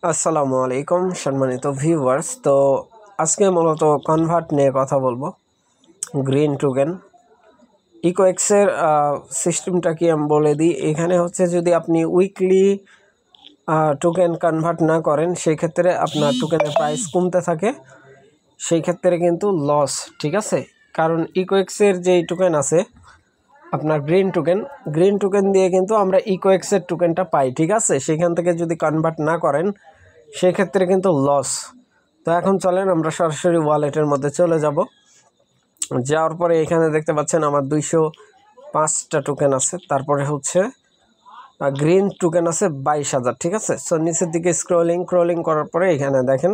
আসসালামু আলাইকুম সম্মানিত ভিউয়ার্স। তো আজকে মূলত কনভার্ট নিয়ে কথা বলবো। গ্রিন টোকেন ইকোএক্সের সিস্টেমটা কি আমি বলে দিই। এখানে হচ্ছে যদি আপনি উইকলি টোকেন কনভার্ট না করেন সেই ক্ষেত্রে আপনার টোকেনের প্রাইস কমতে থাকে, সেই ক্ষেত্রে কিন্তু লস, ঠিক আছে। কারণ ইকোএক্সের যেই টোকেন আছে আপনার গ্রিন টোকেন দিয়ে কিন্তু আমরা ইকোএক্সের টোকেনটা পাই, ঠিক আছে। সেখান থেকে যদি কনভার্ট না করেন সেক্ষেত্রে কিন্তু লস। তো এখন চলেন আমরা সরাসরি ওয়ালেটের মধ্যে চলে যাব। যাওয়ার পরে এখানে দেখতে পাচ্ছেন আমার 205টা টোকেন আছে, তারপরে হচ্ছে গ্রিন টোকেন আছে 22,000, ঠিক আছে। সো নিচের দিকে ক্রলিং করার পরে এখানে দেখেন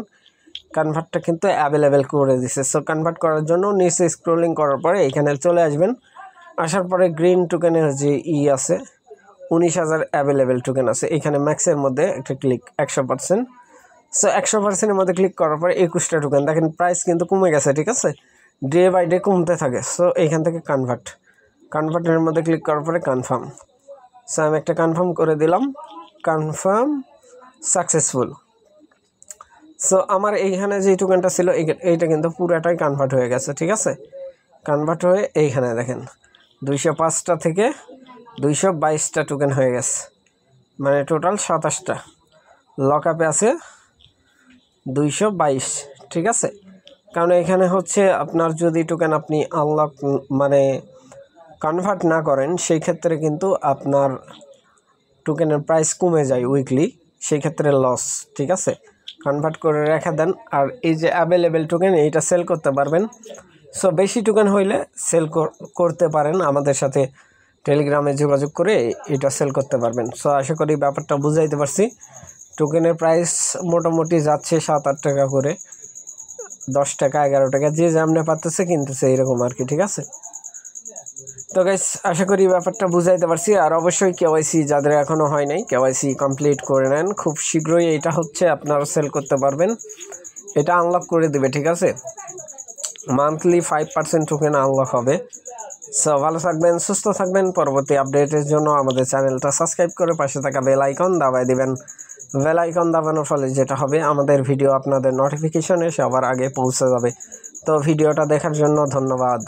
কনভার্টটা কিন্তু অ্যাভেলেবেল করে দিছে। সো কনভার্ট করার জন্য নিচে স্ক্রলিং করার পরে এখানে চলে আসবেন। আসার পরে গ্রিন টোকেনের যে আছে 19,000 অ্যাভেলেবেল টোকেন আছে, এখানে ম্যাক্সের মধ্যে একটা ক্লিক 100%। সো 100%-এর মধ্যে ক্লিক করার পরে 21টা টোকেন দেখেন প্রাইস কিন্তু কমে গেছে, ঠিক আছে। ডে বাই ডে কমতে থাকে। সো এইখান থেকে কনভার্টের মধ্যে ক্লিক করার পরে কনফার্ম। সো আমি একটা কনফার্ম করে দিলাম, কনফার্ম সাকসেসফুল। সো আমার এইখানে যে টোকেনটা ছিল এইটা কিন্তু পুরাটাই কনভার্ট হয়ে গেছে, ঠিক আছে। কনভার্ট হয়ে এইখানে দেখেন 205টা থেকে 222টা টোকেন হয়ে গেছে, মানে টোটাল 27টা। লক আপে আছে 222, ঠিক আছে। কারণ এখানে হচ্ছে আপনার যদি টোকেন আপনি আনলক মানে কনভার্ট না করেন সেই ক্ষেত্রে কিন্তু আপনার টোকেনের প্রাইস কমে যায় উইকলি, সেই ক্ষেত্রে লস, ঠিক আছে। কনভার্ট করে রেখে দেন। আর এই যে অ্যাভেলেবেল টোকেন এইটা সেল করতে পারবেন। সো বেশি টোকেন হইলে সেল করতে পারেন, আমাদের সাথে টেলিগ্রামে যোগাযোগ করে এটা সেল করতে পারবেন। সো আশা করি ব্যাপারটা বুঝাইতে পারছি। টোকেনের প্রাইস মোটামুটি যাচ্ছে 7-8 টাকা করে, 10 টাকা 11 টাকা, যে যেমনে পারতেছে কিনতেছে, এরকম আর কি, ঠিক আছে। তো গাইস আশা করি ব্যাপারটা বুঝাইতে পারছি। আর অবশ্যই কেওয়াইসি যাদের এখনও হয় নাই কেওয়াইসি কমপ্লিট করে নেন, খুব শীঘ্রই এটা হচ্ছে আপনারা সেল করতে পারবেন। এটা আনলক করে দেবে, ঠিক আছে। মান্থলি 5% টোকেন আনলক হবে। সো ভালো থাকবেন, সুস্থ থাকবেন। পরবর্তী আপডেটের জন্য আমাদের চ্যানেলটা সাবস্ক্রাইব করে পাশে থাকা বেল আইকন দাবাই দিবেন। বেল আইকন দাবানোর ফলে যেটা হবে আমাদের ভিডিও আপনাদের নোটিফিকেশনে সবার আগে পৌঁছে যাবে। তো ভিডিওটা দেখার জন্য ধন্যবাদ।